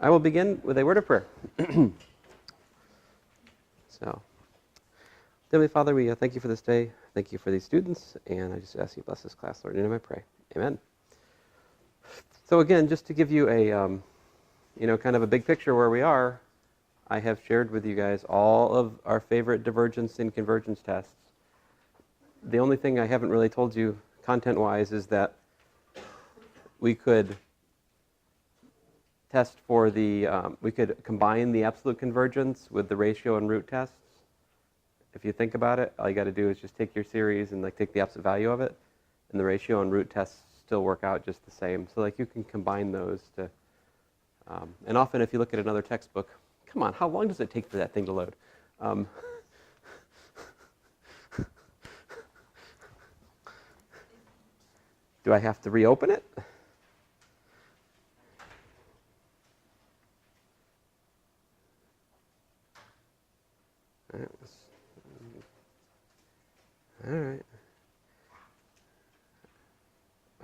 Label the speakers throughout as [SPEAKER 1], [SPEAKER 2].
[SPEAKER 1] I will begin with a word of prayer. So, Heavenly Father, we thank you for this day. Thank you for these students, and I just ask you to bless this class, Lord. In your name I pray. Amen. So again, just to give you a, kind of a big picture where we are, I have shared with you guys all of our favorite divergence and convergence tests. The only thing I haven't really told you content-wise is that we could test for the, we could combine the absolute convergence with the ratio and root tests. If you think about it, all you got to do is just take your series and take the absolute value of it, and the ratio and root tests still work out just the same. So you can combine those to, and often if you look at another textbook, come on, how long does it take for that thing to load? Do I have to reopen it?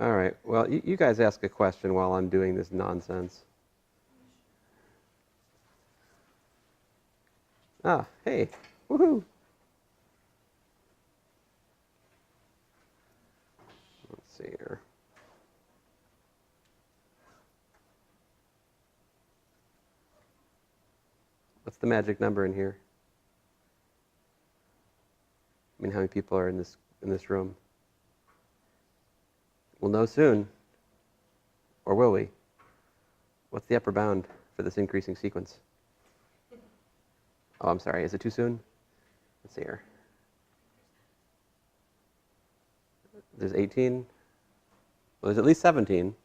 [SPEAKER 1] All right. Well, you guys ask a question while I'm doing this nonsense. Ah, hey. Woohoo. Let's see here. What's the magic number in here? I mean, how many people are in this room? We'll know soon. Or will we? What's the upper bound for this increasing sequence? Oh, I'm sorry. Is it too soon? Let's see here. There's 18. Well, there's at least 17.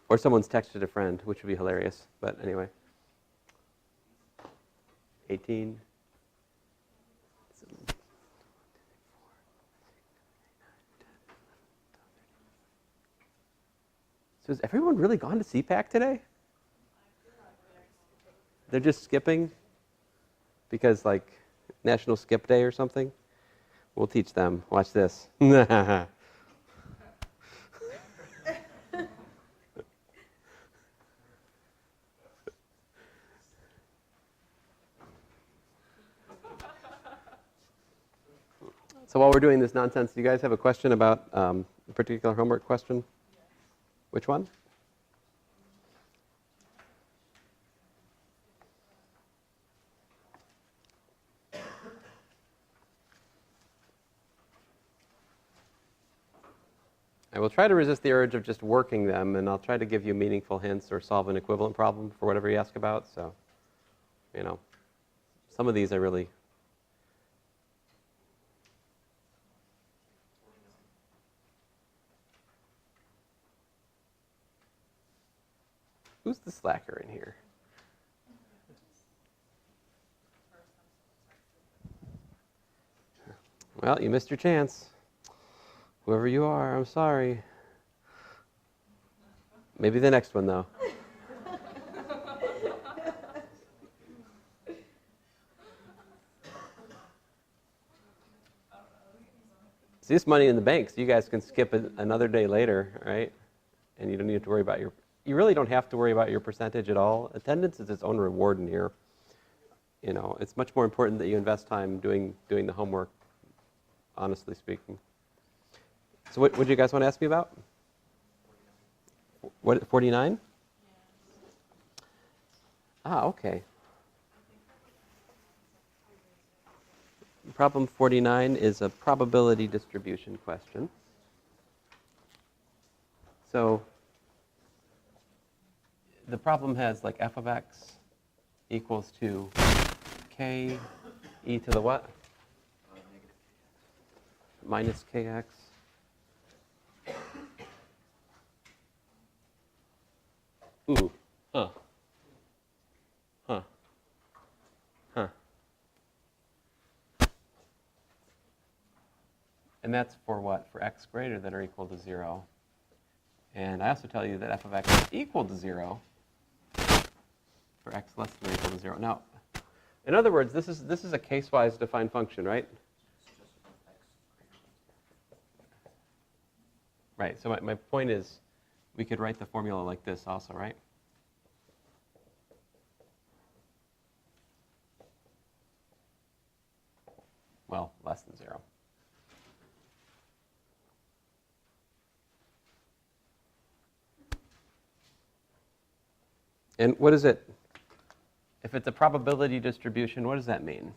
[SPEAKER 1] Or someone's texted a friend, which would be hilarious. But anyway. 18. So has everyone really gone to CPAC today? They're just skipping? Because National Skip Day or something? We'll teach them. Watch this. So while we're doing this nonsense, do you guys have a question about a particular homework question? Which one? I will try to resist the urge of just working them, and I'll try to give you meaningful hints or solve an equivalent problem for whatever you ask about. So, some of these I really... Who's the slacker in here? Well, you missed your chance. Whoever you are, I'm sorry. Maybe the next one, though. See, this money in the bank, so you guys can skip another day later, right? And you don't need to worry about you really don't have to worry about your percentage at all. Attendance is its own reward in here. It's much more important that you invest time doing the homework, honestly speaking. So what do you guys want to ask me about? What, 49? Ah, okay. Problem 49 is a probability distribution question. So the problem has f of x equals to k e to the what? Minus kx. Ooh, huh. And that's for what? For x greater than or equal to 0. And I also tell you that f of x is equal to 0 for x less than or equal to 0. Now, in other words, this is a case-wise defined function, right? Right, so my point is, we could write the formula like this also, right? Well, less than 0. And what is it? If it's a probability distribution, what does that mean?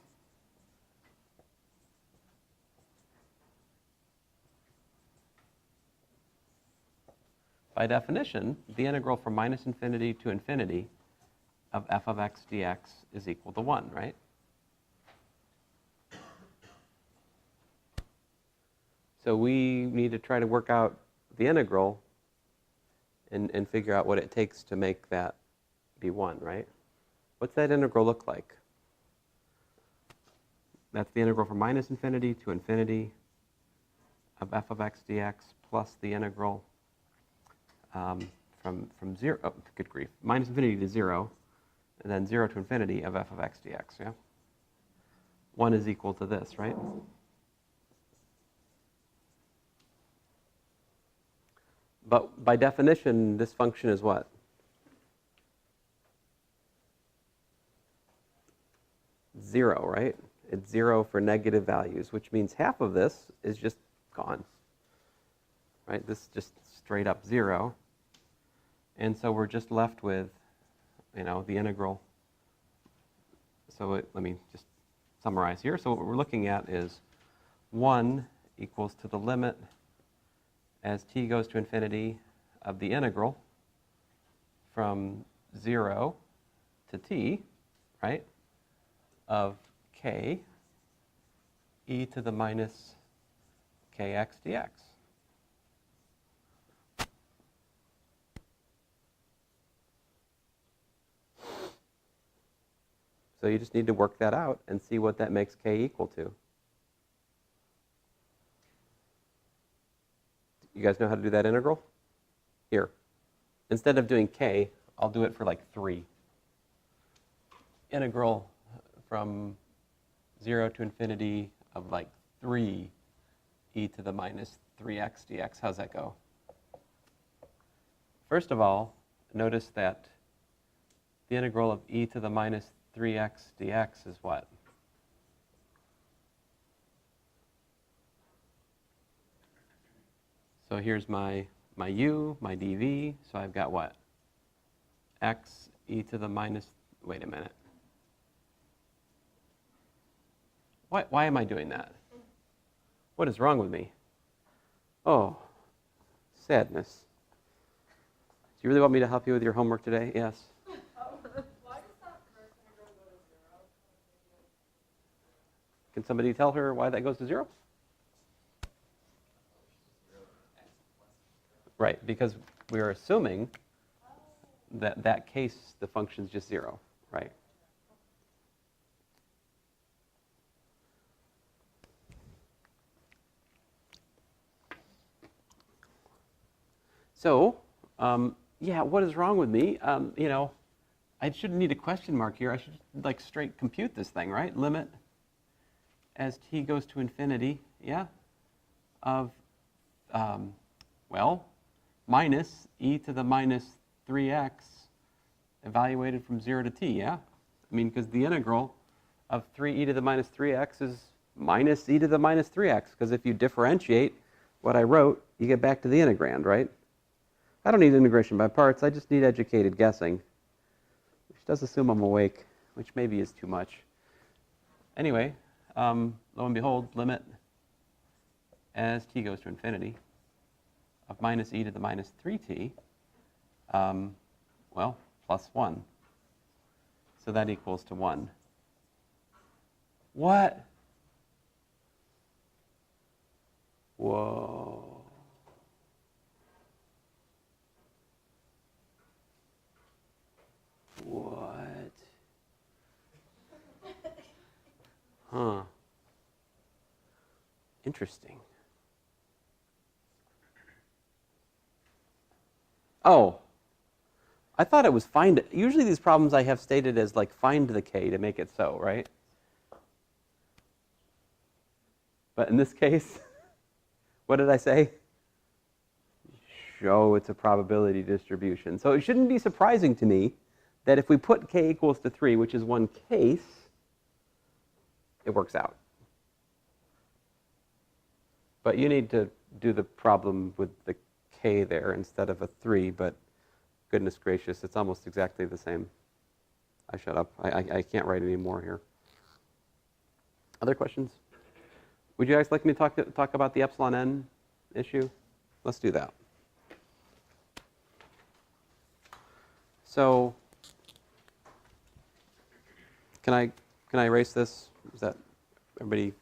[SPEAKER 1] By definition, the integral from minus infinity to infinity of f of x dx is equal to 1, right? So we need to try to work out the integral and figure out what it takes to make that be 1, right? What's that integral look like? That's the integral from minus infinity to infinity of f of x dx plus the integral from 0, oh, good grief, minus infinity to 0, and then 0 to infinity of f of x dx, yeah? 1 is equal to this, right? But by definition, this function is what? Zero, right? It's 0 for negative values, which means half of this is just gone, right? This is just straight up 0. And so we're just left with, the integral. So let me just summarize here. So what we're looking at is 1 equals to the limit as t goes to infinity of the integral from 0 to t, right, of k e to the minus kx dx. So you just need to work that out and see what that makes k equal to. You guys know how to do that integral? Here. Instead of doing k, I'll do it for like 3. Integral from 0 to infinity of like 3 e to the minus 3x dx. How's that go? First of all, notice that the integral of e to the minus 3x dx is what? So here's my u, my dv. So I've got what? X e to the minus, wait a minute. Why am I doing that? What is wrong with me? Oh, sadness. Do you really want me to help you with your homework today? Yes.
[SPEAKER 2] Why does that first integral go to 0?
[SPEAKER 1] Can somebody tell her why that goes to 0? Right, because we are assuming that case the function's just 0, right? So, yeah, what is wrong with me? I shouldn't need a question mark here. I should like straight compute this thing, right? Limit as t goes to infinity, yeah, of, minus e to the minus 3x evaluated from 0 to t, yeah? I mean, because the integral of 3e to the minus 3x is minus e to the minus 3x, because if you differentiate what I wrote, you get back to the integrand, right? I don't need integration by parts. I just need educated guessing, which does assume I'm awake, which maybe is too much. Anyway, lo and behold, limit as t goes to infinity of minus e to the minus 3t, plus 1. So that equals to 1. What? Whoa. What? Huh. Interesting. Oh, I thought it was find. Usually these problems I have stated as like find the k to make it so, right? But in this case, what did I say? show it's a probability distribution. So it shouldn't be surprising to me that if we put k equals to 3, which is one case, it works out. But you need to do the problem with the k there instead of a 3, but goodness gracious, it's almost exactly the same. I shut up. I can't write any more here. Other questions? Would you guys like me to talk about the epsilon n issue? Let's do that. So, can I erase this? Is that everybody?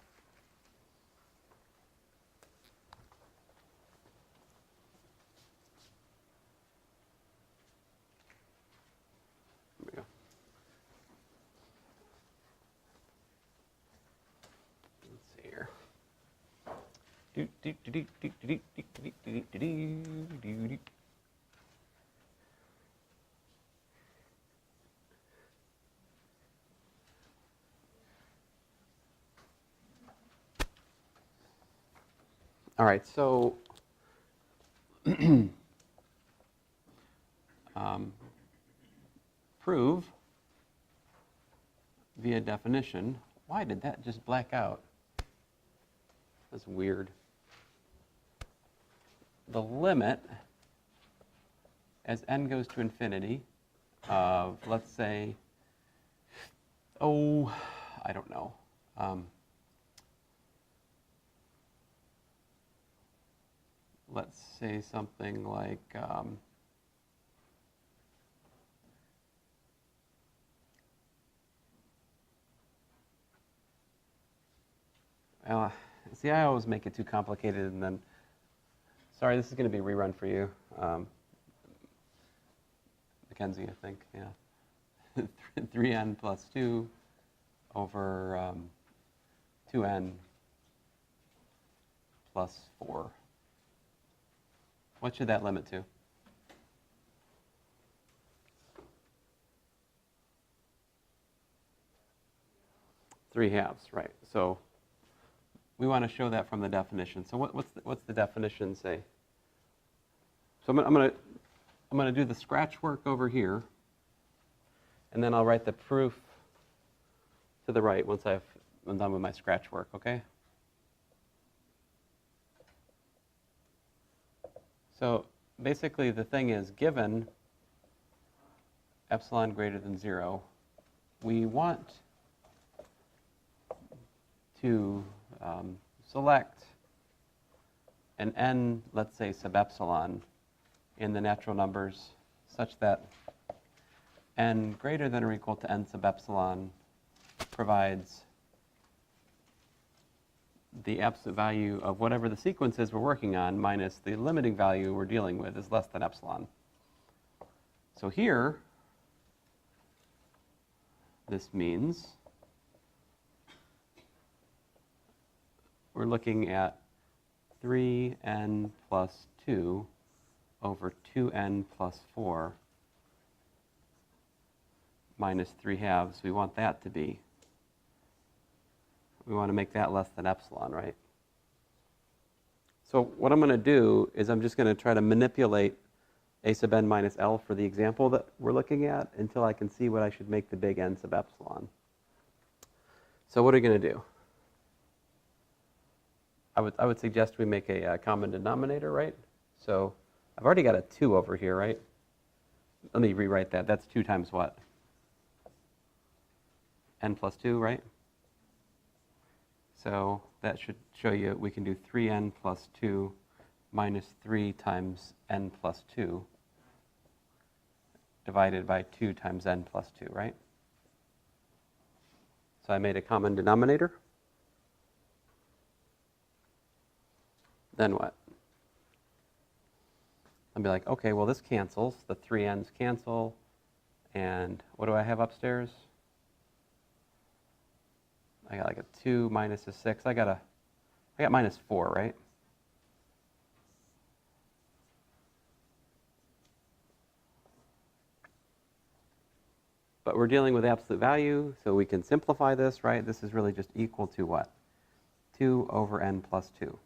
[SPEAKER 1] There we go. Let's see here. All right, so prove via definition. Why did that just black out? That's weird. The limit as n goes to infinity of, let's say, I don't know. Let's say something like see, I always make it too complicated, and then, sorry, this is going to be a rerun for you. Mackenzie, I think, yeah. 3n plus 2 over 2n plus 4. What should that limit to? Three halves, right. So we want to show that from the definition. So what's the definition say? So I'm going to do the scratch work over here, and then I'll write the proof to the right once I'm done with my scratch work, okay? So basically the thing is, given epsilon greater than 0, we want to select an n, let's say, sub epsilon in the natural numbers such that n greater than or equal to n sub epsilon provides the absolute value of whatever the sequence is we're working on minus the limiting value we're dealing with is less than epsilon. So here, this means we're looking at 3n plus 2 over 2n plus 4 minus 3 halves. We want that to be, we want to make that less than epsilon, right? So what I'm going to do is I'm just going to try to manipulate a sub n minus L for the example that we're looking at until I can see what I should make the big N sub epsilon. So what are we going to do? I would suggest we make a common denominator, right? So I've already got a 2 over here, right? Let me rewrite that. That's 2 times what? N plus 2, right? So that should show you we can do 3n plus 2 minus 3 times n plus 2 divided by 2 times n plus 2, right? So I made a common denominator. Then what? I'll be like, okay, well, this cancels. The 3n's cancel. And what do I have upstairs? I got like a 2 minus a 6. I got minus 4, right? But we're dealing with absolute value, so we can simplify this, right? This is really just equal to what? 2 over n plus 2.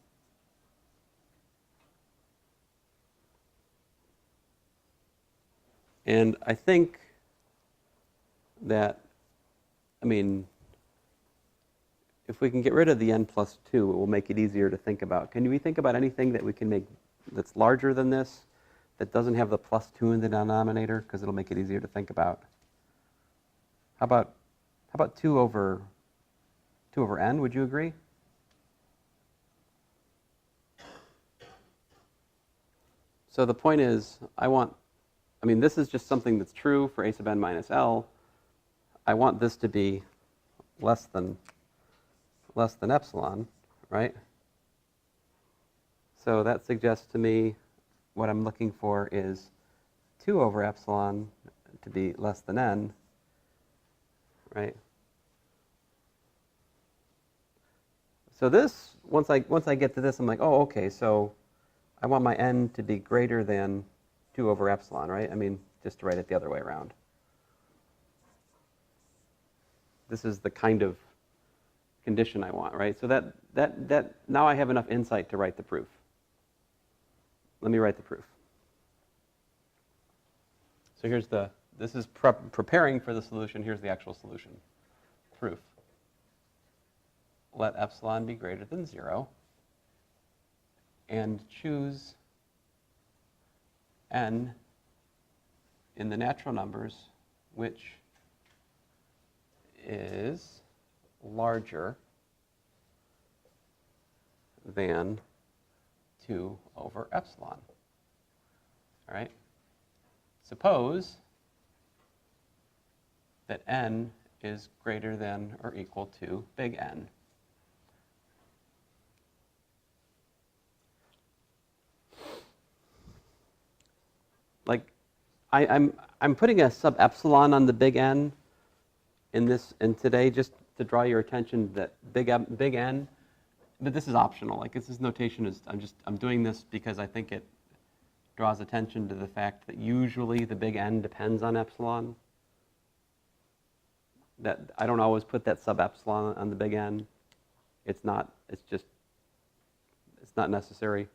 [SPEAKER 1] And I think that, I mean, if we can get rid of the n plus 2, it will make it easier to think about. Can we think about anything that we can make that's larger than this, that doesn't have the plus 2 in the denominator? Because it'll make it easier to think about. How about 2 over n? Would you agree? So the point is, this is just something that's true for a sub n minus L. I want this to be less than epsilon, right? So that suggests to me what I'm looking for is 2 over epsilon to be less than n, right? So this, once I get to this, I'm like, oh, okay, so I want my n to be greater than 2 over epsilon, right? I mean, just to write it the other way around. This is the kind of condition I want, right? So that now I have enough insight to write the proof. Let me write the proof. So this is preparing for the solution. Here's the actual solution. Proof. Let epsilon be greater than 0 and choose n in the natural numbers which is larger than 2 over epsilon. All right? Suppose that n is greater than or equal to big N. Like, I'm putting a sub epsilon on the big N in today just to draw your attention that big N, but this is optional. Like, this notation is I'm doing this because I think it draws attention to the fact that usually the big N depends on epsilon. That I don't always put that sub epsilon on the big N. It's not necessary.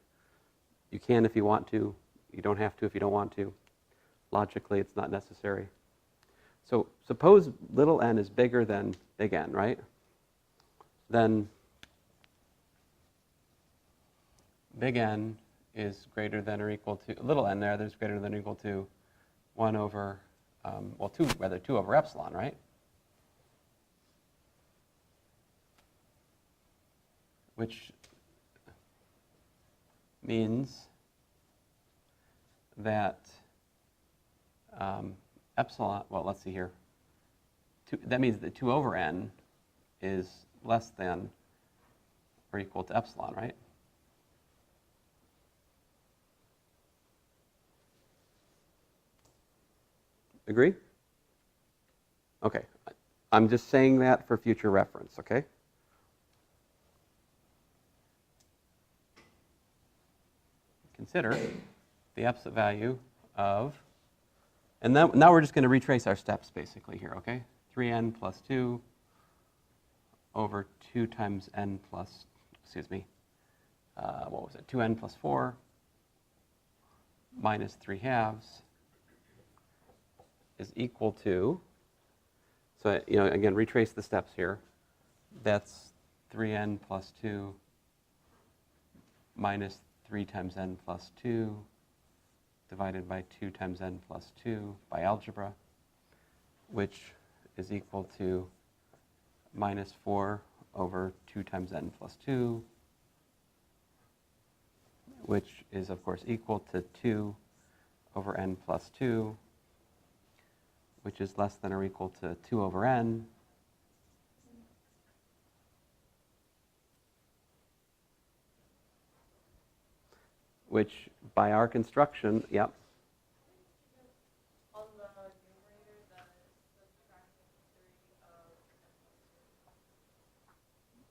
[SPEAKER 1] You can if you want to. You don't have to if you don't want to. Logically, it's not necessary. So suppose little n is bigger than big N, right? Then big N is greater than or equal to, little n there's greater than or equal to 1 over, 2 over epsilon, right? Which means that epsilon, well, let's see here. That means that 2 over n is less than or equal to epsilon, right? Agree? Okay. I'm just saying that for future reference, okay? Consider the absolute value of, and now we're just going to retrace our steps basically here, okay? 3n plus 2 over 2 times n plus, what was it, 2n plus 4 minus 3 halves is equal to, so, again, retrace the steps here. That's 3n plus 2 minus 3 times n plus 2 divided by 2 times n plus 2 by algebra, which is equal to minus 4 over 2 times n plus 2, which is, of course, equal to 2 over n plus 2, which is less than or equal to 2 over n. Which, by our construction, yep.
[SPEAKER 2] On the numerator, that is subtracting 3 of n plus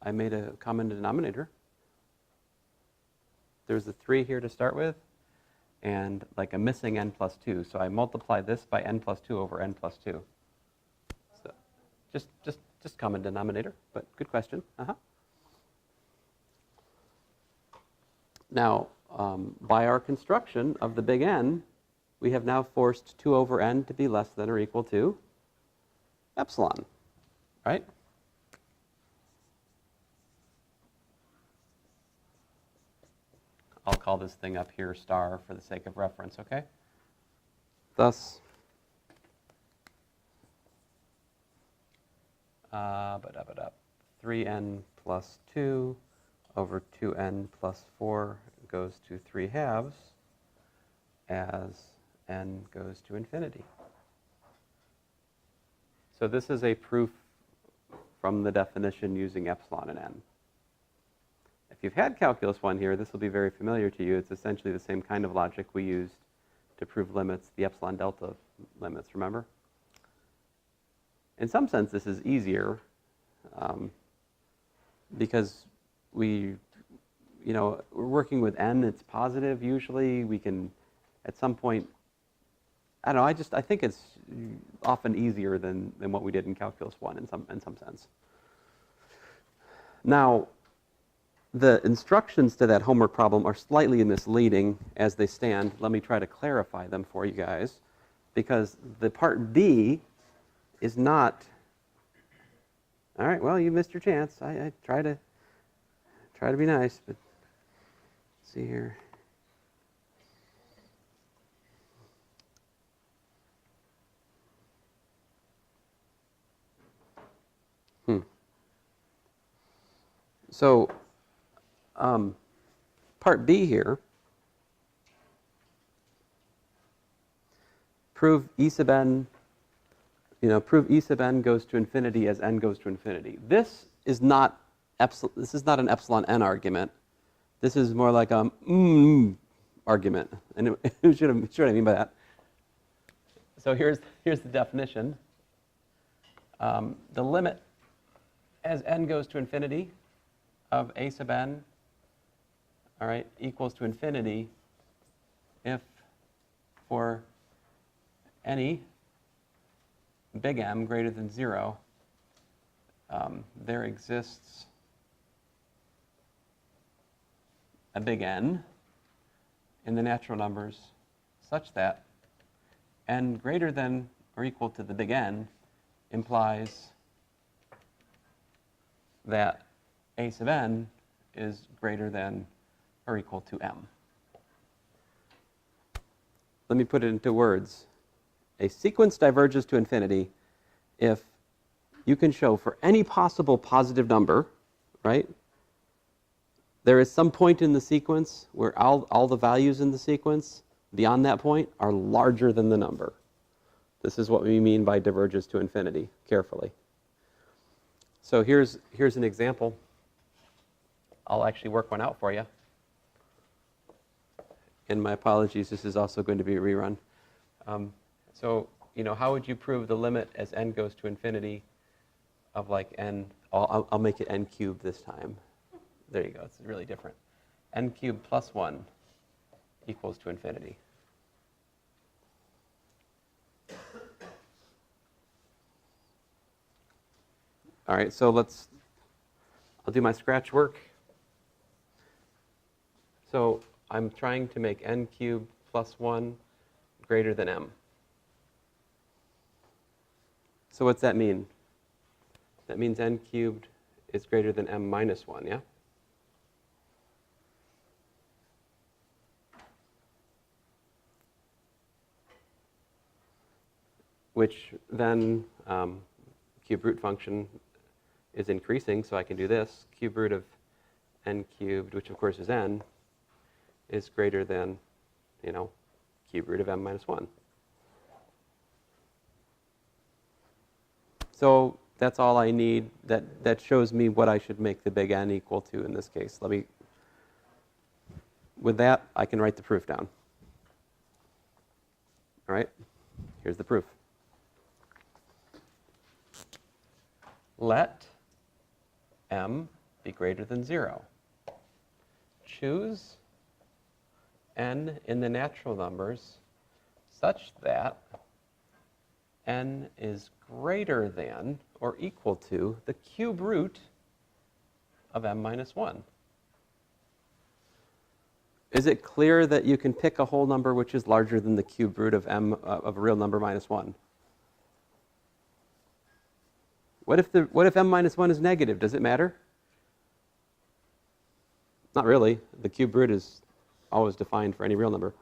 [SPEAKER 2] 2.
[SPEAKER 1] I made a common denominator. There's a 3 here to start with, and like a missing n plus 2. So I multiply this by n plus 2 over n plus 2. So just common denominator, but good question. Now, by our construction of the big N, we have now forced 2 over n to be less than or equal to epsilon, right? I'll call this thing up here star for the sake of reference, okay? Thus, 3n plus 2 over 2n plus 4 goes to 3 halves as n goes to infinity. So this is a proof from the definition using epsilon and n. If you've had calculus 1 here, this will be very familiar to you. It's essentially the same kind of logic we used to prove limits, the epsilon delta limits, remember? In some sense, this is easier because we're working with n, it's positive usually. We can, at some point, I don't know, I think it's often easier than what we did in calculus 1 in some sense. Now, the instructions to that homework problem are slightly misleading as they stand. Let me try to clarify them for you guys, because the part B is not. All right, well, you missed your chance. I try to be nice, but let's see here. So, part B here, prove E sub n, prove E sub n goes to infinity as n goes to infinity. This is not an epsilon n argument. This is more like a argument. And you should what I mean by that. So here's the definition. The limit as n goes to infinity of a sub n, all right, equals to infinity if for any big M greater than 0, there exists a big N in the natural numbers such that n greater than or equal to the big N implies that a sub n is greater than or equal to m. Let me put it into words. A sequence diverges to infinity if you can show for any possible positive number, right, there is some point in the sequence where all the values in the sequence beyond that point are larger than the number. This is what we mean by diverges to infinity, carefully. So here's an example. I'll actually work one out for you. And my apologies, this is also going to be a rerun. So, how would you prove the limit as n goes to infinity of like n? I'll make it n cubed this time. There you go, it's really different. N cubed plus 1 equals to infinity. All right, so I'll do my scratch work. So I'm trying to make n cubed plus 1 greater than m. So what's that mean? That means n cubed is greater than m minus 1, yeah? Which then, cube root function is increasing, so I can do this. Cube root of n cubed, which of course is n, is greater than, cube root of m minus 1. So that's all I need. That shows me what I should make the big N equal to in this case. With that, I can write the proof down. All right, here's the proof. Let m be greater than 0. Choose n in the natural numbers such that n is greater than or equal to the cube root of m minus 1. Is it clear that you can pick a whole number which is larger than the cube root of m of a real number minus 1? What if m minus 1 is negative? Does it matter? Not really. The cube root is always defined for any real number.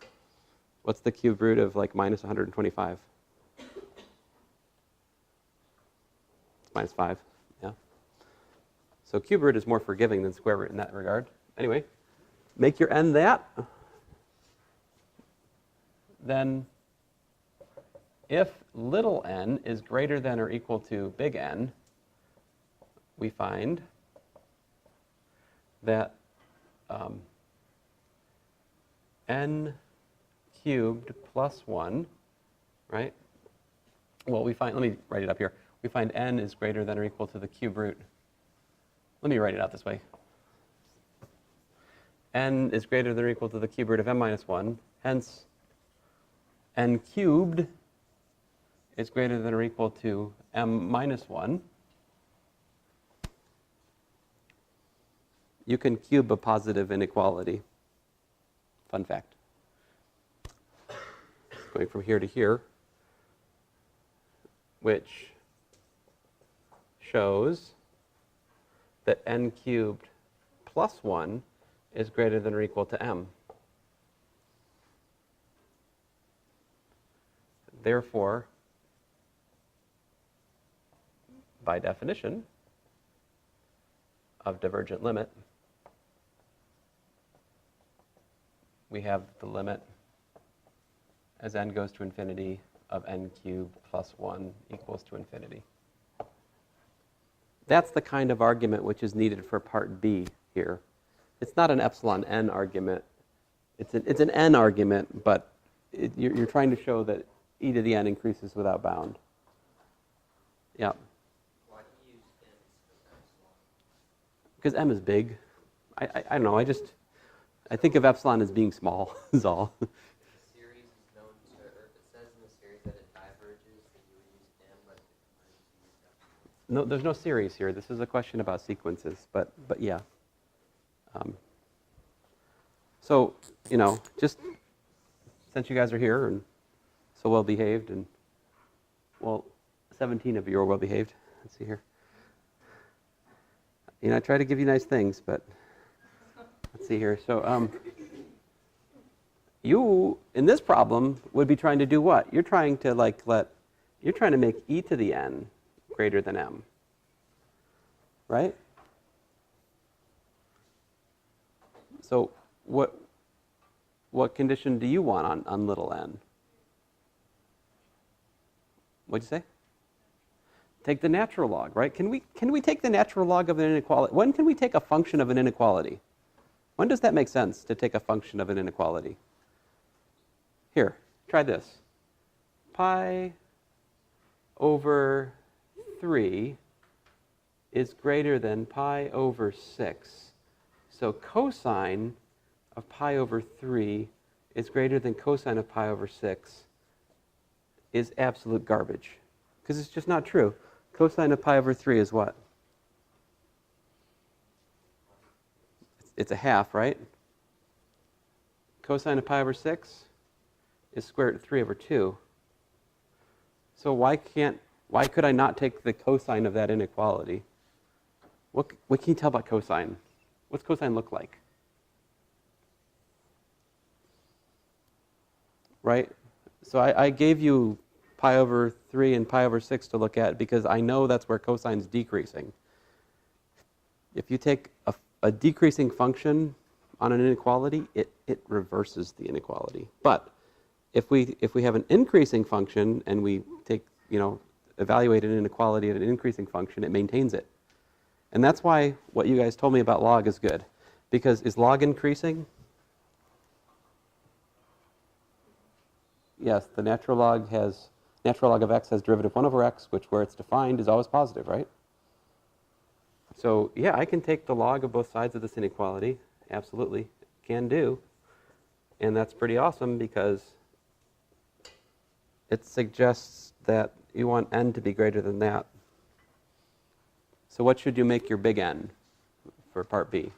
[SPEAKER 1] What's the cube root of like minus 125? It's minus 5, yeah. So cube root is more forgiving than square root in that regard. Anyway, make your n that. Then if little n is greater than or equal to big N, we find that n cubed plus 1, right? Well, we find, let me write it up here. We find n is greater than or equal to the cube root. Let me write it out this way. N is greater than or equal to the cube root of m minus 1. Hence, n cubed is greater than or equal to m minus 1. You can cube a positive inequality. Fun fact. Going from here to here, which shows that n cubed plus 1 is greater than or equal to m. Therefore, by definition of divergent limit, we have the limit as n goes to infinity of n cubed plus 1 equals to infinity. That's the kind of argument which is needed for part B here. It's not an epsilon n argument. It's an n argument, but you're trying to show that e to the n increases without bound. Yeah.
[SPEAKER 3] Why do you use n instead of epsilon?
[SPEAKER 1] Because m is big. I don't know. I think of epsilon as being small, is all.
[SPEAKER 3] The series is known to, or if it says in the series that it diverges, then you would use n, but if it converges, you use epsilon.
[SPEAKER 1] No, there's no series here. This is a question about sequences, but yeah. So, just since you guys are here and so well behaved, and well, 17 of you are well behaved. Let's see here. I try to give you nice things, but let's see here. So, you in this problem would be trying to do what? You're trying to you're trying to make e to the n greater than m, right? So what condition do you want on little n? What'd you say? Take the natural log, right? Can we take the natural log of an inequality? When can we take a function of an inequality? When does that make sense to take a function of an inequality? Here, try this. Pi over 3 is greater than pi over 6. So cosine of pi over 3 is greater than cosine of pi over 6 is absolute garbage. Because it's just not true. Cosine of pi over 3 is what? It's a half, right? Cosine of pi over 6 is square root of 3 over 2. So why could I not take the cosine of that inequality? What can you tell about cosine? What's cosine look like? Right? So I gave you pi over 3 and pi over 6 to look at because I know that's where cosine's decreasing. If you take a decreasing function on an inequality, it reverses the inequality. But if we have an increasing function and we evaluate an inequality at an increasing function, it maintains it. And that's why what you guys told me about log is good. Because is log increasing? Yes, the natural log of x has derivative 1 over x, which where it's defined is always positive, right? So yeah, I can take the log of both sides of this inequality. Absolutely, can do. And that's pretty awesome because it suggests that you want n to be greater than that. So what should you make your big N for part B?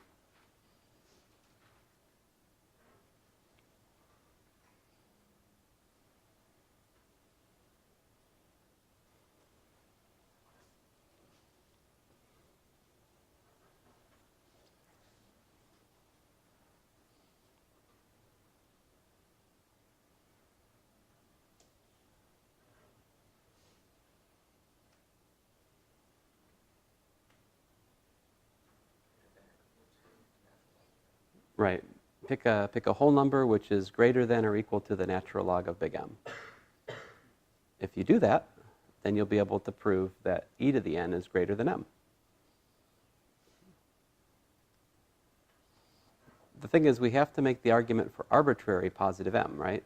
[SPEAKER 1] Right. Pick a whole number which is greater than or equal to the natural log of big M. If you do that, then you'll be able to prove that e to the n is greater than m. The thing is, we have to make the argument for arbitrary positive m, right?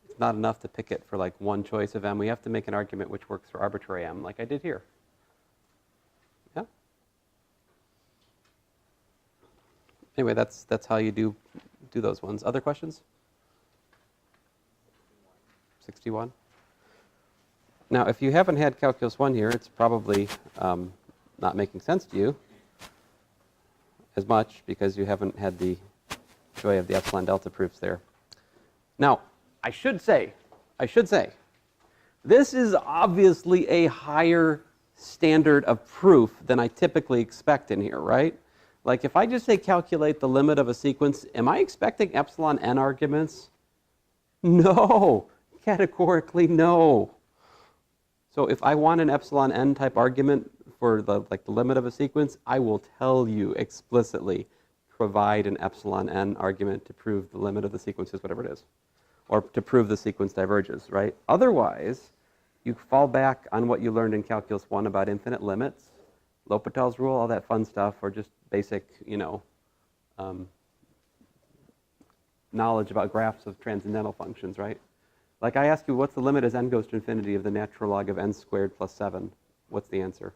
[SPEAKER 1] It's not enough to pick it for like one choice of m. We have to make an argument which works for arbitrary m, like I did here. Yeah? Anyway, that's how you do those ones. Other questions? 61. Now, if you haven't had Calculus 1 here, it's probably not making sense to you as much because you haven't had the joy of the epsilon delta proofs there. Now, I should say, this is obviously a higher standard of proof than I typically expect in here, right? Like if I just say calculate the limit of a sequence, am I expecting epsilon n arguments? No, categorically no. So if I want an epsilon n type argument for the limit of a sequence, I will tell you explicitly, provide an epsilon n argument to prove the limit of the sequence is whatever it is, or to prove the sequence diverges, right? Otherwise, you fall back on what you learned in Calculus 1 about infinite limits, L'Hopital's rule, all that fun stuff, or just basic, knowledge about graphs of transcendental functions, right? Like I ask you, what's the limit as n goes to infinity of the natural log of n squared plus 7? What's the answer?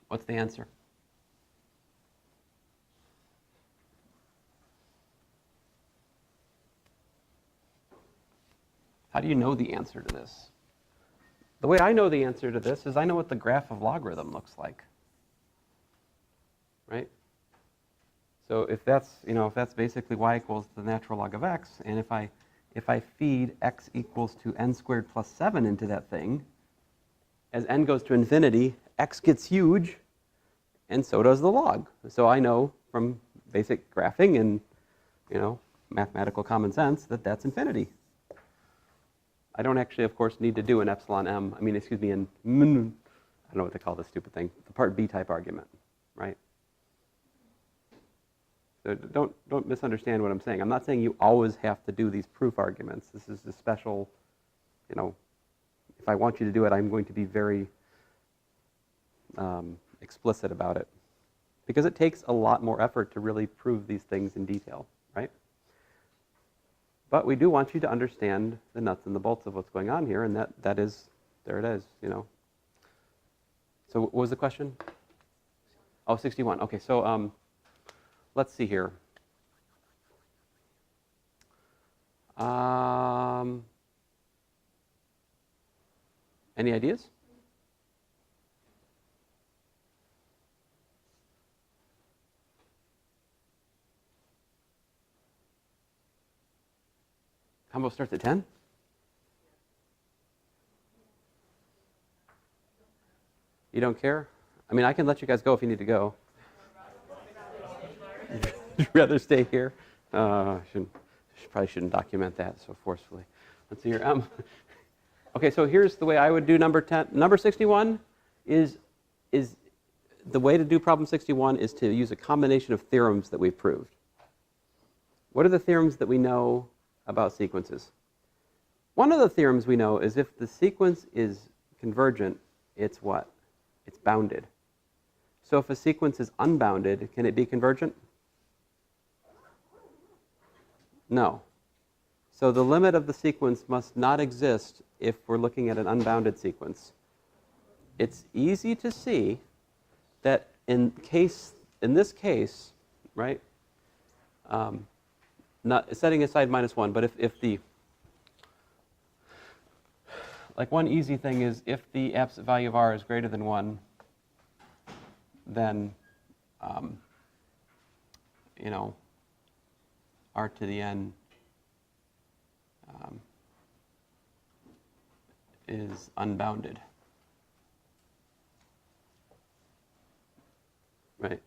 [SPEAKER 1] What's the answer? How do you know the answer to this? The way I know the answer to this is I know what the graph of logarithm looks like, right? So if that's basically y equals the natural log of x, and if I feed x equals to n squared plus 7 into that thing, as n goes to infinity, x gets huge, and so does the log. So I know from basic graphing and mathematical common sense that that's infinity. I don't actually, of course, need to do an epsilon m. I don't know what they call this stupid thing. The part B type argument, right? So don't misunderstand what I'm saying. I'm not saying you always have to do these proof arguments. This is a special, if I want you to do it, I'm going to be very explicit about it. Because it takes a lot more effort to really prove these things in detail, right? But we do want you to understand the nuts and the bolts of what's going on here, and there it is, So what was the question? Oh, 61. Okay, so let's see here. Any ideas? Combo starts at 10? You don't care? I can let you guys go if you need to go. You'd rather stay here? Probably shouldn't document that so forcefully. Let's see here. Okay, so here's the way I would do number 10. Number 61 is the way to do problem 61 is to use a combination of theorems that we've proved. What are the theorems that we know about sequences? One of the theorems we know is if the sequence is convergent, it's what? It's bounded. So if a sequence is unbounded, can it be convergent? No. So the limit of the sequence must not exist if we're looking at an unbounded sequence. It's easy to see that in this case, right? Not setting aside -1, but if the one easy thing is if the absolute value of r is greater than 1, then r to the n is unbounded, right?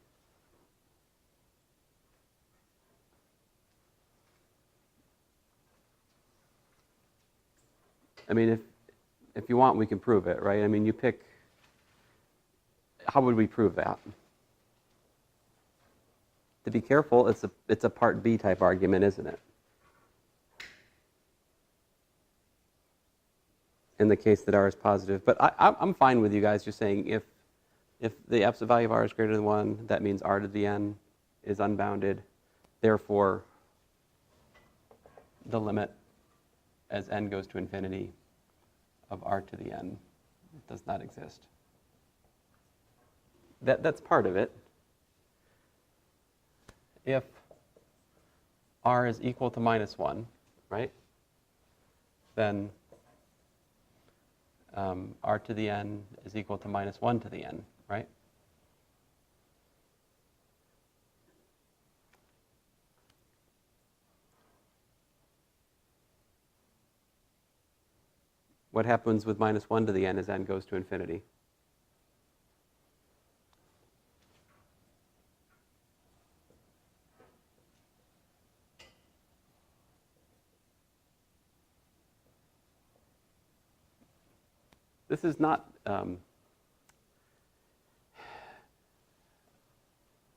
[SPEAKER 1] I mean, if you want, we can prove it, right? I mean, you pick, how would we prove that? To be careful, it's a part B type argument, isn't it? In the case that R is positive. But I'm fine with you guys just saying if the absolute value of R is greater than 1, that means R to the n is unbounded. Therefore, the limit as n goes to infinity of R to the n does not exist. That's part of it. If R is equal to minus 1, right, then R to the n is equal to minus 1 to the n, right? What happens with minus 1 to the n as n goes to infinity? This is not, what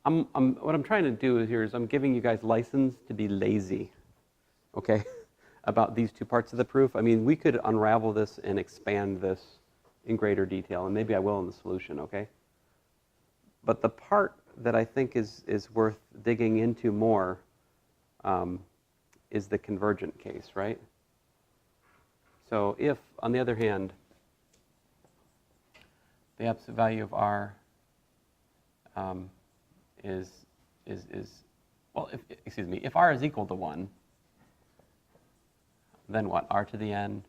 [SPEAKER 1] I'm trying to do here is I'm giving you guys license to be lazy, okay, about these two parts of the proof. I mean, we could unravel this and expand this in greater detail, and maybe I will in the solution, okay? But the part that I think is worth digging into more is the convergent case, right? So if, on the other hand, the absolute value of R if R is equal to 1, then what? R to the n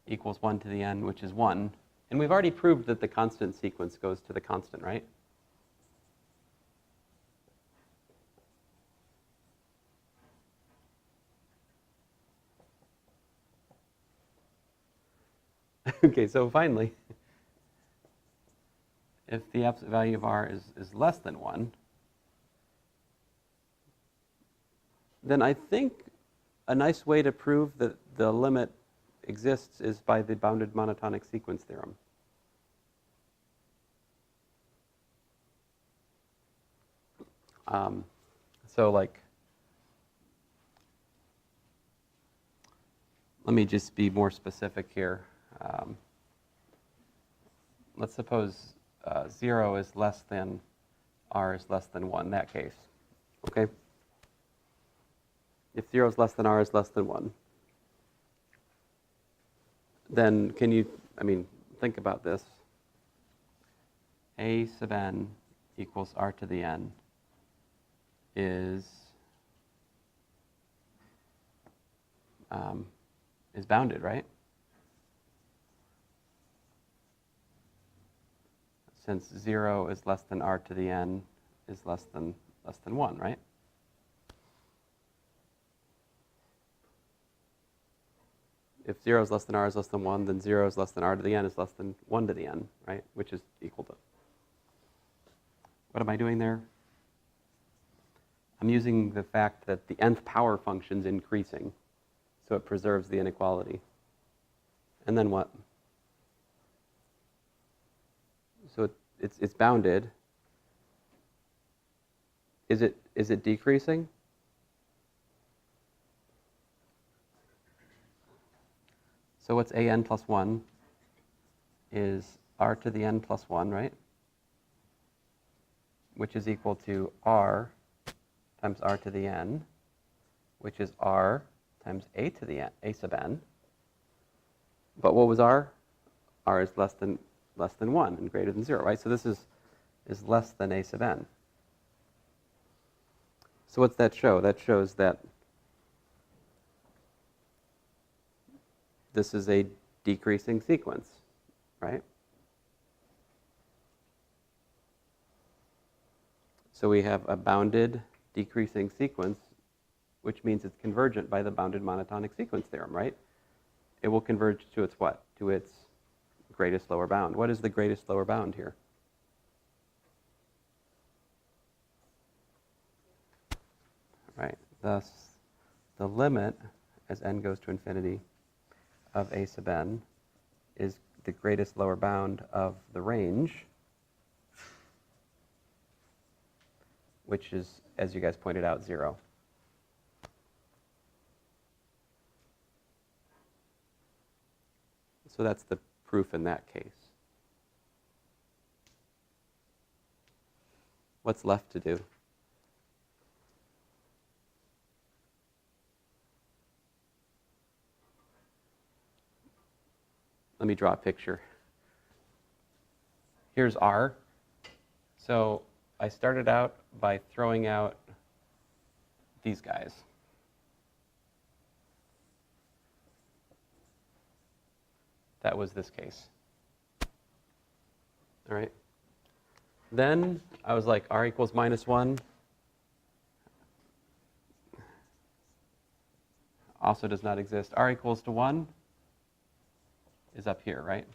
[SPEAKER 1] equals 1 to the n, which is 1. And we've already proved that the constant sequence goes to the constant, right? Okay, so finally, if the absolute value of R is less than 1, then I think a nice way to prove that the limit exists is by the bounded monotonic sequence theorem. So like, let me just be more specific here. Let's suppose 0 is less than R is less than 1, in that case, okay? If 0 is less than R is less than 1, then can you, think about this. A sub n equals R to the n is bounded, right? Since 0 is less than R to the n is less than 1, right? If 0 is less than R is less than 1, then 0 is less than R to the n is less than 1 to the n, right? Which is equal to. What am I doing there? I'm using the fact that the nth power function is increasing, so it preserves the inequality. And then what? So it's bounded. Is it decreasing? So what's a n plus 1 is R to the n plus 1, right? Which is equal to R times R to the n, which is R times A to the n, A sub n. But what was R? R is less than 1 and greater than 0, right? So this is less than A sub n. So what's that show? That shows that this is a decreasing sequence, right? So we have a bounded decreasing sequence, which means it's convergent by the bounded monotonic sequence theorem, right? It will converge to its what? To its greatest lower bound. What is the greatest lower bound here? Right. Thus, the limit as n goes to infinity of a sub n is the greatest lower bound of the range, which is, as you guys pointed out, 0. So that's the proof in that case. What's left to do? Let me draw a picture. Here's R. So I started out by throwing out these guys. That was this case. All right. Then I was like, R equals -1. Also does not exist. R equals to 1 is up here, right?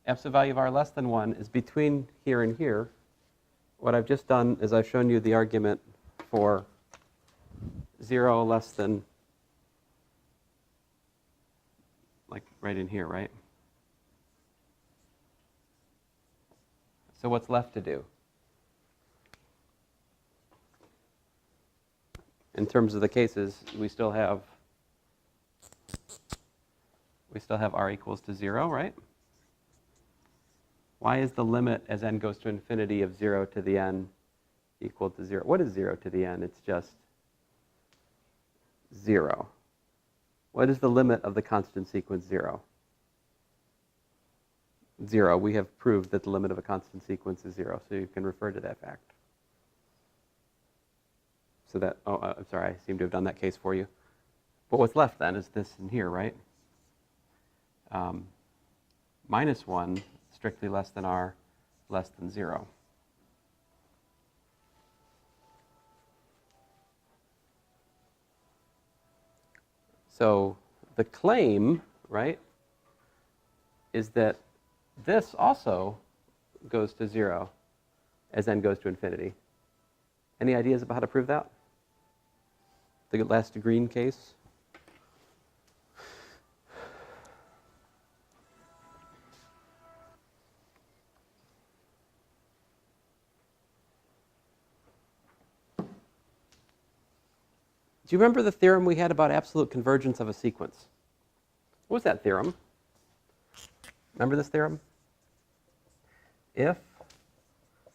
[SPEAKER 1] Absolute value of R less than 1 is between here and here. What I've just done is I've shown you the argument for 0 less than, like right in here, right? So what's left to do? In terms of the cases, we still have R equals to 0, right? Why is the limit as n goes to infinity of 0 to the n equal to 0? What is 0 to the n? It's just 0. What is the limit of the constant sequence 0? 0. We have proved that the limit of a constant sequence is 0, so you can refer to that fact. So that, I'm sorry, I seem to have done that case for you. But what's left then is this in here, right? -1, strictly less than R, less than 0. So the claim, right, is that this also goes to 0 as n goes to infinity. Any ideas about how to prove that? The last green case? Do you remember the theorem we had about absolute convergence of a sequence? What was that theorem? Remember this theorem? If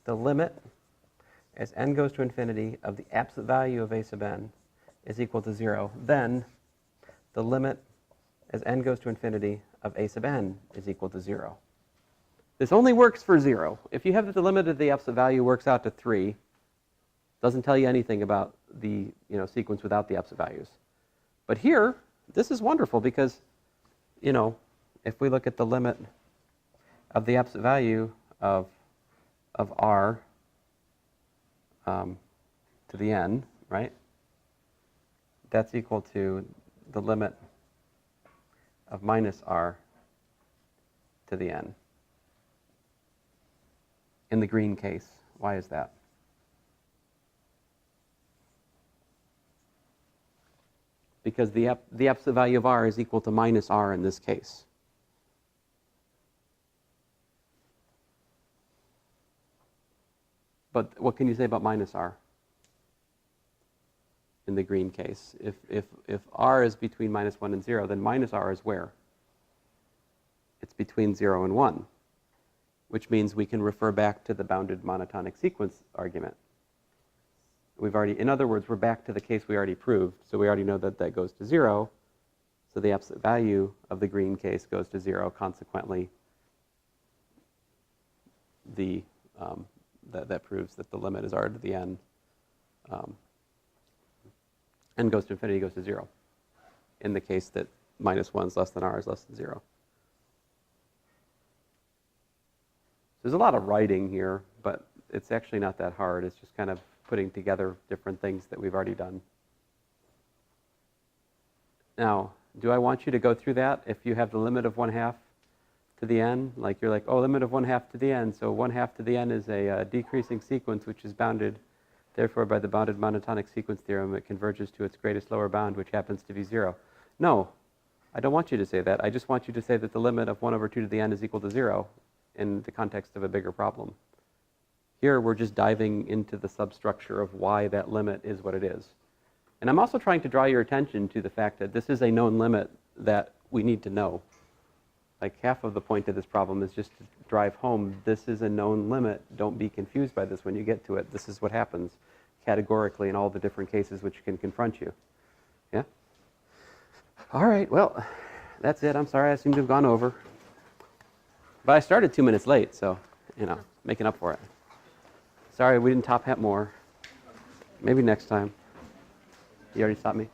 [SPEAKER 1] the limit as n goes to infinity of the absolute value of a sub n is equal to 0, then the limit as n goes to infinity of a sub n is equal to 0. This only works for 0. If you have that the limit of the absolute value works out to 3, doesn't tell you anything about the sequence without the absolute values. But here, this is wonderful because, if we look at the limit of the absolute value of R to the n, right? That's equal to the limit of minus R to the n. In the green case, why is that? Because the absolute value of R is equal to minus R in this case. But what can you say about minus R in the green case? If R is between -1 and 0, then minus R is where? It's between 0 and 1, which means we can refer back to the bounded monotonic sequence argument. We've already, in other words, we're back to the case we already proved, so we already know that that goes to 0, so the absolute value of the green case goes to 0. Consequently, that proves that the limit is R to the n. N goes to infinity, goes to 0, in the case that -1 is less than R is less than 0. There's a lot of writing here, but it's actually not that hard. It's just kind of putting together different things that we've already done. Now, do I want you to go through that if you have the limit of 1/2 to the n? Like you're like, oh, limit of 1/2 to the n, so 1/2 to the n is a decreasing sequence which is bounded. Therefore, by the bounded monotonic sequence theorem, it converges to its greatest lower bound, which happens to be 0. No, I don't want you to say that. I just want you to say that the limit of 1 over 2 to the n is equal to 0 in the context of a bigger problem. Here, we're just diving into the substructure of why that limit is what it is. And I'm also trying to draw your attention to the fact that this is a known limit that we need to know. Like half of the point of this problem is just to drive home, this is a known limit. Don't be confused by this when you get to it. This is what happens categorically in all the different cases which can confront you. Yeah? All right, well, that's it. I'm sorry I seem to have gone over. But I started 2 minutes late, so, making up for it. Sorry we didn't top hat more. Maybe next time. You already stopped me?